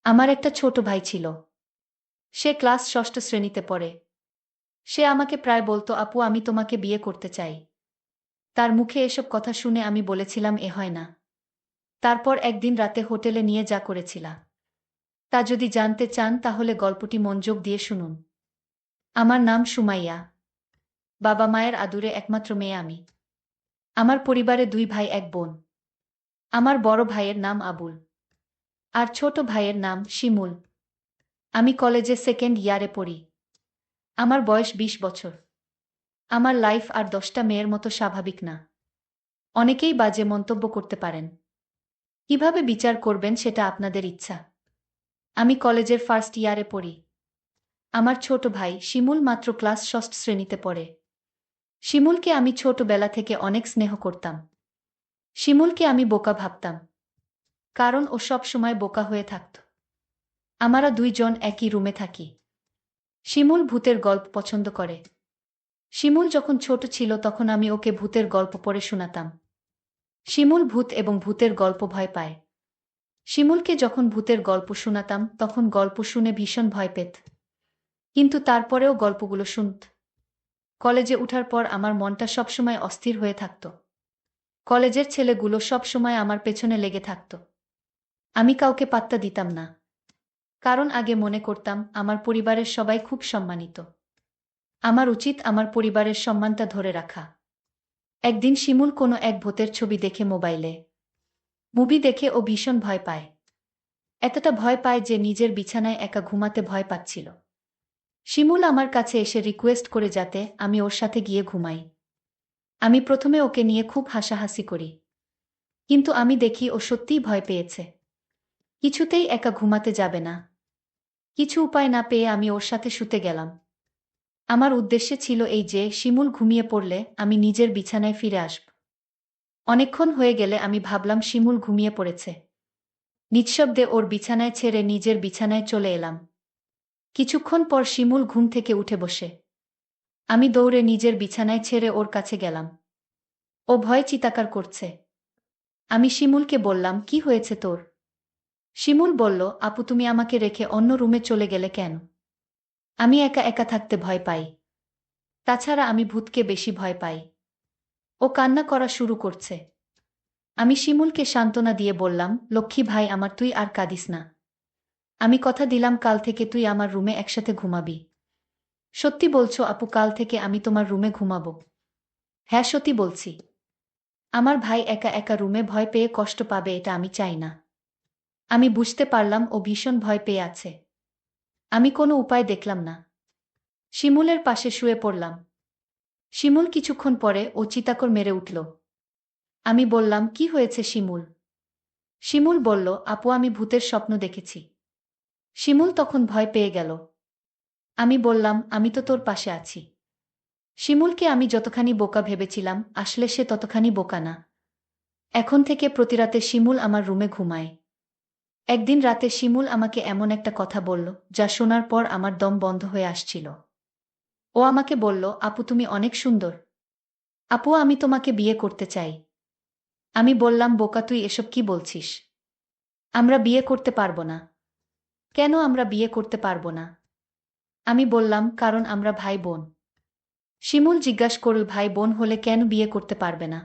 আমার একটা ছোট ভাই ছিল। সে ক্লাস ষষ্ঠ শ্রেণীতে পড়ে। সে আমাকে প্রায় বলতো, আপু আমি তোমাকে বিয়ে করতে চাই। তার মুখে এসব কথা শুনে আমি বলেছিলাম এ হয় না। তারপর একদিন রাতে হোটেলে নিয়ে যা করেছিলা, তা যদি জানতে চান তাহলে গল্পটি মনোযোগ দিয়ে শুনুন। আমার নাম সুমাইয়া। বাবা মায়ের আদুরে একমাত্র মেয়ে আমি। আমার পরিবারে দুই ভাই এক বোন। আমার বড় ভাইয়ের নাম আবুল, আর ছোট ভাইয়ের নাম শিমুল। আমি কলেজে সেকেন্ড ইয়ারে পড়ি। আমার বয়স ২০ বছর। আমার লাইফ আর ১০টা মেয়ের মতো স্বাভাবিক না। অনেকেই বাজে মন্তব্য করতে পারেন। কিভাবে বিচার করবেন সেটা আপনাদের ইচ্ছা। আমি কলেজের ফার্স্ট ইয়ারে পড়ি। আমার ছোট ভাই শিমুল মাত্র ক্লাস ষষ্ঠ শ্রেণীতে পড়ে। শিমুলকে আমি ছোটবেলা থেকে অনেক স্নেহ করতাম। শিমুলকে আমি বোকা ভাবতাম, কারণ ও সব সময় বোকা হয়ে থাকত। আমরা দুইজন একই রুমে থাকি। শিমুল ভূতের গল্প পছন্দ করে। শিমুল যখন ছোট ছিল তখন আমি ওকে ভূতের গল্প পড়ে শোনাতাম। শিমুল ভূত এবং ভূতের গল্প ভয় পায়। শিমুলকে যখন ভূতের গল্প শোনাতাম তখন গল্প শুনে ভীষণ ভয় পেত, কিন্তু তারপরেও গল্পগুলো শুনত। কলেজে উঠার পর আমার মনটা সবসময় অস্থির হয়ে থাকত। কলেজের ছেলেগুলো সবসময় আমার পেছনে লেগে থাকত। আমি কাউকে পাত্তা দিতাম না, কারণ আগে মনে করতাম আমার পরিবারের সবাই খুব সম্মানিত। আমার উচিত আমার পরিবারের সম্মানটা ধরে রাখা। একদিন শিমুল কোনো এক ভূতের ছবি দেখে মোবাইলে। মুভি দেখে ও ভীষণ ভয় পায়। এতটা ভয় পায় যে নিজের বিছানায় একা ঘুমাতে ভয় পাচ্ছিল। শিমুল আমার কাছে এসে রিকোয়েস্ট করে যাতে আমি ওর সাথে গিয়ে ঘুমাই। আমি প্রথমে ওকে নিয়ে খুব হাসাহাসি করি, কিন্তু আমি দেখি ও সত্যিই ভয় পেয়েছে। কিছুতেই একা ঘুমাতে যাবে না। কিছু উপায় না পেয়ে আমি ওর সাথে শুতে গেলাম। আমার উদ্দেশ্য ছিল এই যে শিমুল ঘুমিয়ে পড়লে আমি নিজের বিছানায় ফিরে আসব। অনেকক্ষণ হয়ে গেলে আমি ভাবলাম শিমুল ঘুমিয়ে পড়েছে। নিঃশব্দে ওর বিছানায় ছেড়ে নিজের বিছানায় চলে এলাম। কিছুক্ষণ পর শিমুল ঘুম থেকে উঠে বসে। আমি দৌড়ে নিজের বিছানায় ছেড়ে ওর কাছে গেলাম। ও ভয়ে চিৎকার করছে। আমি শিমুলকে বললাম, কি হয়েছে তোর? শিমুল বলল, আপু তুমি আমাকে রেখে অন্য রুমে চলে গেলে কেন? আমি একা একা থাকতে ভয় পাই। তাছাড়া আমি ভূতকে বেশি ভয় পাই। ও কান্না করা শুরু করছে। আমি শিমুলকে সান্ত্বনা দিয়ে বললাম, লক্ষ্মী ভাই আমার, তুই আর কাঁদিস না। আমি কথা দিলাম কাল থেকে তুই আমার রুমে একসাথে ঘুমাবি। সত্যি বলছো আপু, কাল থেকে আমি তোমার রুমে ঘুমাবো? হ্যাঁ সত্যি বলছি। আমার ভাই একা একা রুমে ভয় পেয়ে কষ্ট পাবে, এটা আমি চাই না। আমি বুঝতে পারলাম ও ভীষণ ভয় পেয়ে আছে। আমি কোনো উপায় দেখলাম না। শিমুলের পাশে শুয়ে পড়লাম। শিমুল কিছুক্ষণ পরে ও চিৎকার মেরে উঠল। আমি বললাম, কি হয়েছে শিমুল? শিমুল বলল, আপু আমি ভূতের স্বপ্ন দেখেছি। শিমুল তখন ভয় পেয়ে গেল। আমি বললাম, আমি তো তোর পাশে আছি। শিমুলকে আমি যতখানি বোকা ভেবেছিলাম আসলে সে ততখানি বোকা না। এখন থেকে প্রতি রাতে শিমুল আমার রুমে ঘুমায়। একদিন রাতে শিমুল আমাকে এমন একটা কথা বলল যা শোনার পর আমার দম বন্ধ হয়ে আসছিল। ও আমাকে বলল, আপু তুমি অনেক সুন্দর। আপু আমি তোমাকে বিয়ে করতে চাই। আমি বললাম, বোকা তুই এসব কি বলছিস? আমরা বিয়ে করতে পারবো না। কেন আমরা বিয়ে করতে পারবো না? আমি বললাম, কারণ আমরা ভাই বোন। শিমুল জিজ্ঞাসা করল, ভাই বোন হলে কেন বিয়ে করতে পারবে না?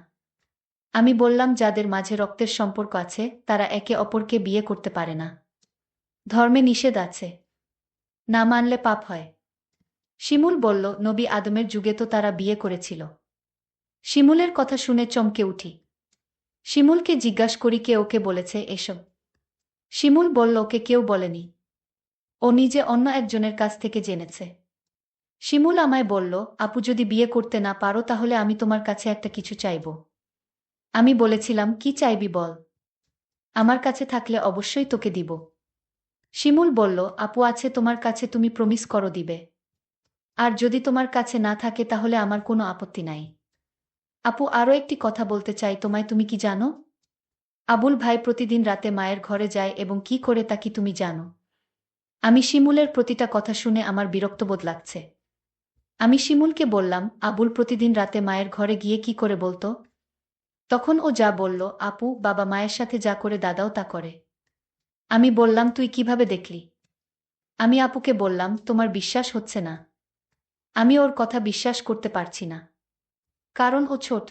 আমি বললাম, যাদের মাঝে রক্তের সম্পর্ক আছে তারা একে অপরকে বিয়ে করতে পারে না। ধর্মে নিষেধ আছে, না মানলে পাপ হয়। শিমুল বলল, নবী আদমের যুগে তো তারা বিয়ে করেছিল। শিমুলের কথা শুনে চমকে উঠি। শিমুলকে জিজ্ঞাসা করি, কে ওকে বলেছে এসব? শিমুল বলল, ওকে কেউ বলেনি। ও নিজে অন্য একজনের কাছ থেকে জেনেছে। শিমুল আমায় বলল, আপু যদি বিয়ে করতে না পারো তাহলে আমি তোমার কাছে একটা কিছু চাইব। আমি বলেছিলাম, কি চাইবি বল। আমার কাছে থাকলে অবশ্যই তোকে দিব। শিমুল বলল, আপু আছে তোমার কাছে, তুমি প্রমিস করো দিবে। আর যদি তোমার কাছে না থাকে তাহলে আমার কোনো আপত্তি নাই। আপু আরও একটি কথা বলতে চাই তোমায়, তুমি কি জানো? আবুল ভাই প্রতিদিন রাতে মায়ের ঘরে যায় এবং কি করে তা কি তুমি জানো? আমি শিমুলের প্রতিটা কথা শুনে আমার বিরক্তবোধ লাগছে। আমি শিমুলকে বললাম, আবুল প্রতিদিন রাতে মায়ের ঘরে গিয়ে কি করে বলতো? তখন ও যা বলল, আপু বাবা মায়ের সাথে যা করে দাদাও তা করে। আমি বললাম, তুই কিভাবে দেখলি? আমি আপুকে বললাম, তোমার বিশ্বাস হচ্ছে না। আমি ওর কথা বিশ্বাস করতে পারছি না। কারণ ও ছোট।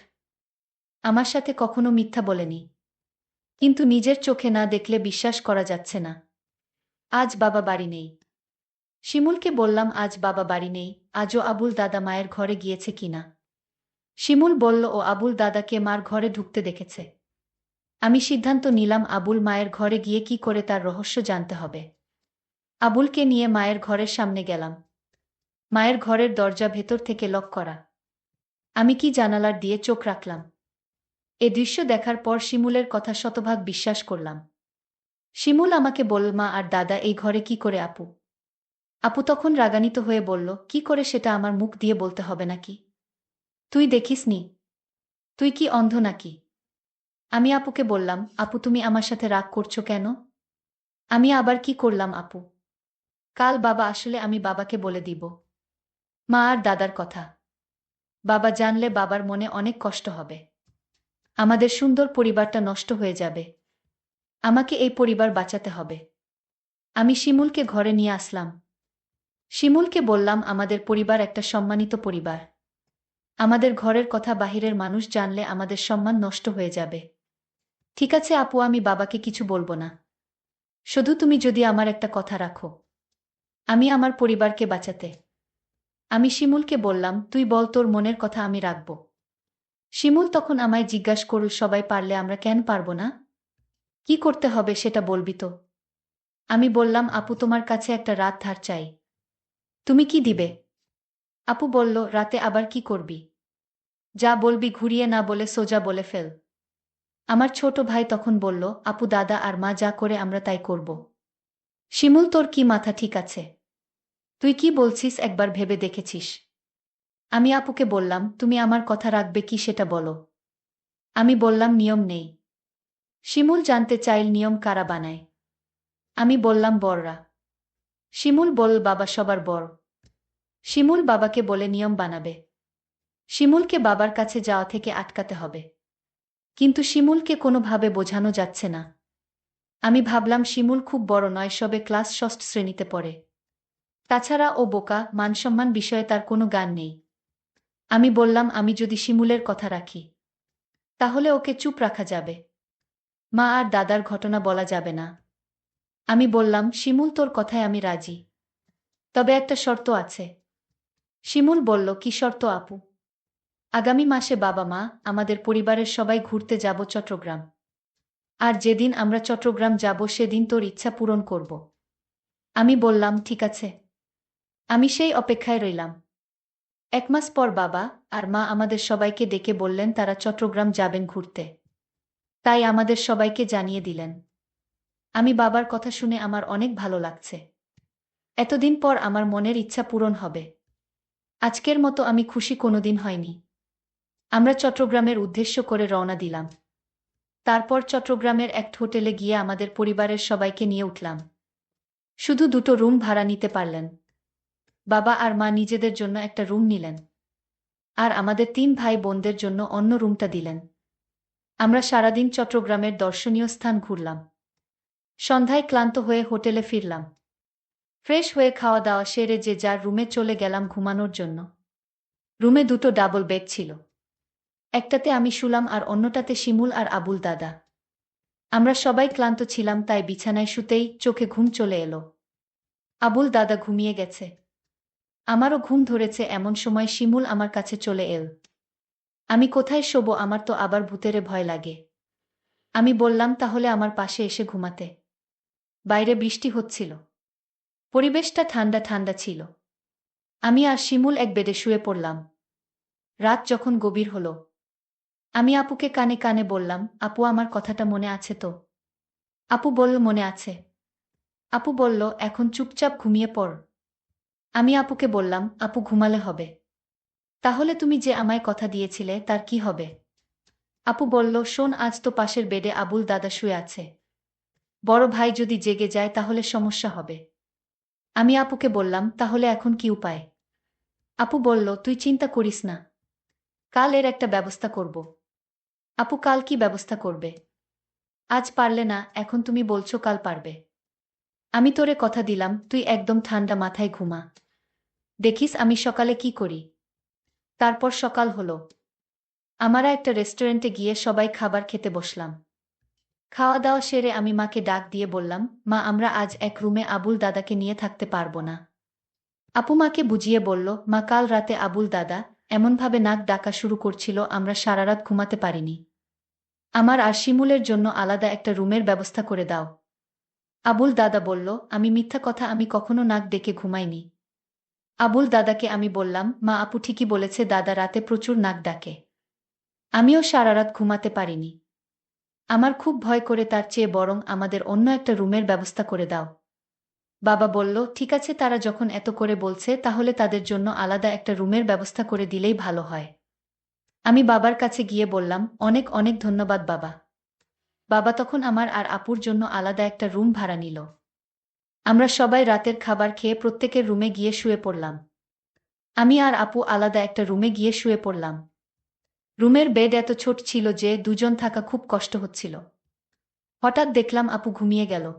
আমার সাথে কখনো মিথ্যা বলেনি। কিন্তু নিজের চোখে না দেখলে বিশ্বাস করা যাচ্ছে না। আজ বাবা বাড়ি নেই। শিমুলকে বললাম, আজ বাবা বাড়ি নেই, আজও আবুল দাদা মায়ের ঘরে গিয়েছে কিনা। শিমুল বলল, ও আবুল দাদাকে মার ঘরে ঢুকতে দেখেছে। আমি সিদ্ধান্ত নিলাম আবুল মায়ের ঘরে গিয়ে কি করে তার রহস্য জানতে হবে। আবুলকে নিয়ে মায়ের ঘরের সামনে গেলাম। মায়ের ঘরের দরজা ভেতর থেকে লক করা। আমি কি জানালার দিয়ে চোখ রাখলাম। এ দৃশ্য দেখার পর শিমুলের কথা শতভাগ বিশ্বাস করলাম। শিমুল আমাকে বলল, মা আর দাদা এই ঘরে কি করে? আপু আপু তখন রাগান্বিত হয়ে বলল, কি করে সেটা আমার মুখ দিয়ে বলতে হবে নাকি? তুই দেখিসনি? তুই কি অন্ধ নাকি? আমি আপুকে বললাম, আপু তুমি আমার সাথে রাগ করছো কেন? আমি আবার কি করলাম আপু? কাল বাবা আসলে আমি বাবাকে বলে দিব মা আর দাদার কথা। বাবা জানলে বাবার মনে অনেক কষ্ট হবে। আমাদের সুন্দর পরিবারটা নষ্ট হয়ে যাবে। আমাকে এই পরিবার বাঁচাতে হবে। আমি শিমুলকে ঘরে নিয়ে আসলাম। শিমুলকে বললাম, আমাদের পরিবার একটা সম্মানিত পরিবার। আমাদের ঘরের কথা বাহিরের মানুষ জানলে আমাদের সম্মান নষ্ট হয়ে যাবে। ঠিক আছে আপু, আমি বাবাকে কিছু বলবো না। শুধু তুমি যদি আমার একটা কথা রাখো, আমি আমার পরিবারকে বাঁচাতে। আমি শিমুলকে বললাম, তুই বল তোর মনের কথা, আমি রাখব। শিমুল তখন আমায় জিজ্ঞাসা করল, সবাই পারলে আমরা কেন পারব না? কি করতে হবে সেটা বলবি তো? আমি বললাম, আপু তোমার কাছে একটা রাত ধার চাই। তুমি কি দিবে? আপু বলল, রাতে আবার কি করবি? যা বলবি ঘুরিয়ে না বলে সোজা বলে ফেল। আমার ছোট ভাই তখন বলল, আপু দাদা আর মা যা করে আমরা তাই করব। শিমুল, তোর কি মাথা ঠিক আছে? তুই কি বলছিস একবার ভেবে দেখেছিস? আমি আপুকে বললাম, তুমি আমার কথা রাখবে কি সেটা বলো। আমি বললাম, নিয়ম নেই। শিমুল জানতে চাইল, নিয়ম কারা বানায়? আমি বললাম, বড়রা। শিমুল বল, বাবা সবার বড়। শিমুল বাবাকে বলে নিয়ম বানাবে। শিমুলকে বাবার কাছে যাওয়া থেকে আটকাতে হবে। কিন্তু শিমুলকে কোনোভাবে বোঝানো যাচ্ছে না। আমি ভাবলাম, শিমুল খুব বড় নয়, সবে ক্লাস ষষ্ঠ শ্রেণীতে পড়ে। তাছাড়া ও বোকা, মানসম্মান বিষয়ে তার কোনো জ্ঞান নেই। আমি বললাম, আমি যদি শিমুলের কথা রাখি, তাহলে ওকে চুপ রাখা যাবে। মা আর দাদার ঘটনা বলা যাবে না। আমি বললাম, শিমুল তোর কথায় আমি রাজি। তবে একটা শর্ত আছে। শিমুল বলল, কি শর্ত আপু? আগামী মাসে বাবা মা আমাদের পরিবারের সবাই ঘুরতে যাব চট্টগ্রাম। আর যেদিন আমরা চট্টগ্রাম যাব সেদিন তোর ইচ্ছা পূরণ করব। আমি বললাম, ঠিক আছে। আমি সেই অপেক্ষায় রইলাম। 1 মাস পর বাবা আর মা আমাদের সবাইকে ডেকে বললেন তারা চট্টগ্রাম যাবেন ঘুরতে। তাই আমাদের সবাইকে জানিয়ে দিলেন। আমি বাবার কথা শুনে আমার অনেক ভালো লাগছে। এতদিন পর আমার মনের ইচ্ছা পূরণ হবে। আজকের মতো আমি খুশি কোনোদিন হয়নি। আমরা চট্টগ্রামের উদ্দেশ্য করে রওনা দিলাম। তারপর চট্টগ্রামের এক হোটেলে গিয়ে আমাদের পরিবারের সবাইকে নিয়ে উঠলাম। শুধু 2টো রুম ভাড়া নিতে পারলেন। বাবা আর মা নিজেদের জন্য একটা রুম নিলেন। আর আমাদের 3 ভাই বোনদের জন্য অন্য রুমটা দিলেন। আমরা সারাদিন চট্টগ্রামের দর্শনীয় স্থান ঘুরলাম। সন্ধ্যায় ক্লান্ত হয়ে হোটেলে ফিরলাম। ফ্রেশ হয়ে খাওয়া দাওয়া সেরে যে যার রুমে চলে গেলাম ঘুমানোর জন্য। রুমে 2টো ডাবল বেড ছিল। একটাতে আমি শুলাম আর অন্যটাতে শিমুল আর আবুল দাদা। আমরা সবাই ক্লান্ত ছিলাম, তাই বিছানায় শুতেই চোখে ঘুম চলে এলো। আবুল দাদা ঘুমিয়ে গেছে। আমারও ঘুম ধরেছে, এমন সময় শিমুল আমার কাছে চলে এল। আমি কোথায় শোবো, আমার তো আবার ভূতেরে ভয় লাগে। আমি বললাম, তাহলে আমার পাশে এসে ঘুমাতে। বাইরে বৃষ্টি হচ্ছিল। পরিবেশটা ঠান্ডা ঠান্ডা ছিল। আমি আর শিমুল এক বেডে শুয়ে পড়লাম। রাত যখন গভীর হলো, আমি আপুকে কানে কানে বললাম, আপু আমার কথাটা মনে আছে তো? আপু বলল, মনে আছে। আপু বলল, এখন চুপচাপ ঘুমিয়ে পড়। আমি আপুকে বললাম, আপু ঘুমালে হবে। তাহলে তুমি যে আমায় কথা দিয়েছিলে তার কি হবে? আপু বলল, শোন, আজ তো পাশের বেডে আবুল দাদা শুয়ে আছে। বড় ভাই যদি জেগে যায় তাহলে সমস্যা হবে। আমি আপুকে বললাম, তাহলে এখন কি উপায়? আপু বলল, তুই চিন্তা করিস না। কাল এর একটা ব্যবস্থা করব। আপু, কাল কি ব্যবস্থা করবে? আজ পারলে না, এখন তুমি বলছো কাল পারবে। আমি তোরে কথা দিলাম তুই একদম ঠান্ডা মাথায় ঘুমা। দেখিস আমি সকালে কি করি। তারপর সকাল হলো। আমরা একটা রেস্টুরেন্টে গিয়ে সবাই খাবার খেতে বসলাম। খাওয়া দাওয়া সেরে আমি মাকে ডাক দিয়ে বললাম, মা আমরা আজ এক রুমে আবুল দাদাকে নিয়ে থাকতে পারবো না। আপু মাকে বুঝিয়ে বলল, মা কাল রাতে আবুল দাদা এমনভাবে নাক ডাকা শুরু করছিল আমরা সারারাত ঘুমাতে পারিনি। আমার আর শিমুলের জন্য আলাদা একটা রুমের ব্যবস্থা করে দাও। আবুল দাদা বলল, আমি মিথ্যা কথা, আমি কখনো নাক ডেকে ঘুমাইনি। আবুল দাদাকে আমি বললাম, মা আপু ঠিকই বলেছে, দাদা রাতে প্রচুর নাক ডাকে। আমিও সারারাত ঘুমাতে পারিনি। আমার খুব ভয় করে, তার চেয়ে বরং আমাদের অন্য একটা রুমের ব্যবস্থা করে দাও। বাবা বলল, ঠিক আছে, তারা যখন এত করে বলছে তাহলে তাদের জন্য আলাদা একটা রুমের ব্যবস্থা করে দিলেই ভালো হয়। আমি বাবার কাছে গিয়ে বললাম, অনেক অনেক ধন্যবাদ বাবা। বাবা তখন আমার আর আপুর জন্য আলাদা একটা রুম ভাড়া নিল। আমরা সবাই রাতের খাবার খেয়ে প্রত্যেকের রুমে গিয়ে শুয়ে পড়লাম। আমি আর আপু আলাদা একটা রুমে গিয়ে শুয়ে পড়লাম। রুমের বেড এত ছোট ছিল যে দুজন থাকা খুব কষ্ট হচ্ছিল। হঠাৎ দেখলাম আপু ঘুমিয়ে গেল।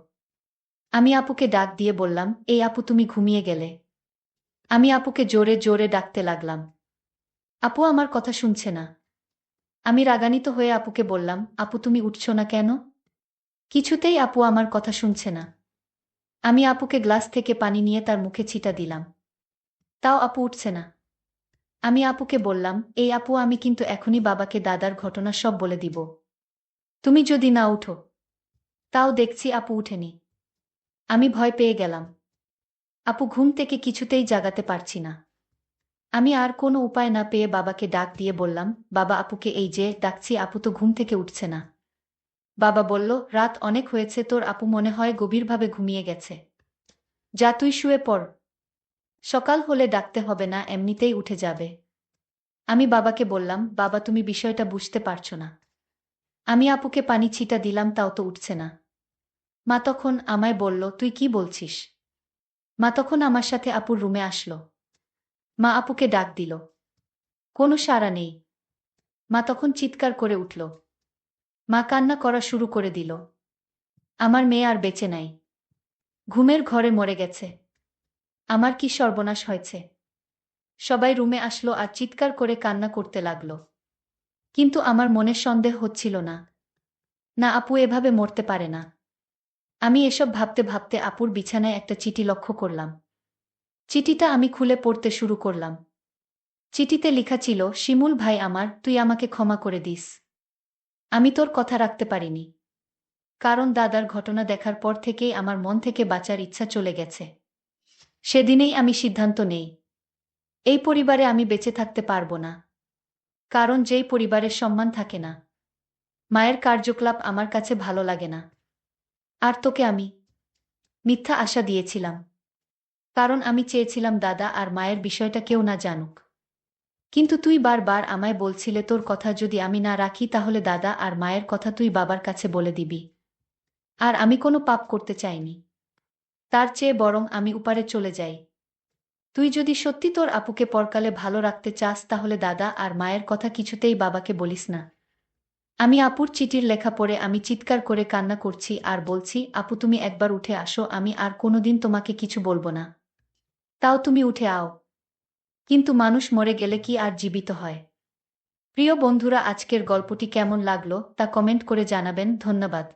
আমি আপুকে ডাক দিয়ে বললাম, এই আপু তুমি ঘুমিয়ে গেলে। আমি আপুকে জোরে জোরে ডাকতে লাগলাম। আপু আমার কথা শুনছে না। আমি রাগান্বিত হয়ে আপুকে বললাম, আপু তুমি উঠছো না কেন? কিছুতেই আপু আমার কথা শুনছে না। আমি আপুকে গ্লাস থেকে পানি নিয়ে তার মুখে ছিটা দিলাম। তাও আপু উঠছে না। আমি আপুকে বললাম, এই আপু আমি কিন্তু এখনই বাবাকে দাদার ঘটনা সব বলে দিব। তুমি যদি না উঠো। তাও দেখছি আপু উঠেনি। আমি ভয় পেয়ে গেলাম। আপু ঘুম থেকে কিছুতেই জাগাতে পারছি না। আমি আর কোনো উপায় না পেয়ে বাবাকে ডাক দিয়ে বললাম, বাবা আপুকে এই যে ডাকছি, আপু তো ঘুম থেকে উঠছে না। বাবা বলল, রাত অনেক হয়েছে, তোর আপু মনে হয় গভীরভাবে ঘুমিয়ে গেছে। যা তুই শুয়ে পড়। সকাল হলে ডাকতে হবে না, এমনিতেই উঠে যাবে। আমি বাবাকে বললাম, বাবা তুমি বিষয়টা বুঝতে পারছো না। আমি আপুকে পানি ছিটা দিলাম তাও তো উঠছে না। মা তখন আমায় বলল, তুই কি বলছিস? মা তখন আমার সাথে আপুর রুমে আসলো। মা আপুকে ডাক দিল। কোনো সাড়া নেই। মা তখন চিৎকার করে উঠল। মা কান্না করা শুরু করে দিল। আমার মেয়ে আর বেঁচে নাই। ঘুমের ঘরে মরে গেছে। আমার কি সর্বনাশ হয়েছে। সবাই রুমে আসলো আর চিৎকার করে কান্না করতে লাগলো। কিন্তু আমার মনে সন্দেহ হচ্ছিল না। না, আপু এভাবে মরতে পারে না। আমি এসব ভাবতে ভাবতে আপুর বিছানায় একটা চিঠি লক্ষ্য করলাম। চিঠিটা আমি খুলে পড়তে শুরু করলাম। চিঠিতে লেখা ছিল, শিমুল ভাই আমার, তুই আমাকে ক্ষমা করে দিস। আমি তোর কথা রাখতে পারিনি। কারণ দাদার ঘটনা দেখার পর থেকেই আমার মন থেকে বাঁচার ইচ্ছা চলে গেছে। সেদিনেই আমি সিদ্ধান্ত নেই, এই পরিবারে আমি বেঁচে থাকতে পারবো না। কারণ যেই পরিবারের সম্মান থাকে না, মায়ের কার্যকলাপ আমার কাছে ভালো লাগে না। আর তোকে আমি মিথ্যা আশা দিয়েছিলাম। কারণ আমি চেয়েছিলাম দাদা আর মায়ের বিষয়টা কেউ না জানুক। কিন্তু তুই বারবার আমায় বলছিলে তোর কথা যদি আমি না রাখি তাহলে দাদা আর মায়ের কথা তুই বাবার কাছে বলে দিবি। আর আমি কোনো পাপ করতে চাইনি। তার চেয়ে বরং আমি উপারে চলে যাই। তুই যদি সত্যি তোর আপুকে পরকালে ভালো রাখতে চাস তাহলে দাদা আর মায়ের কথা কিছুতেই বাবাকে বলিস না। আমি আপুর চিঠির লেখা পড়ে আমি চিৎকার করে কান্না করছি আর বলছি, আপু তুমি একবার উঠে আসো, আমি আর কোনোদিন তোমাকে কিছু বলবো না। তাও তুমি উঠে আও। কিন্তু মানুষ মরে গেলে কি আর জীবিত হয়? প্রিয় বন্ধুরা, আজকের গল্পটি কেমন লাগলো তা কমেন্ট করে জানাবেন। ধন্যবাদ।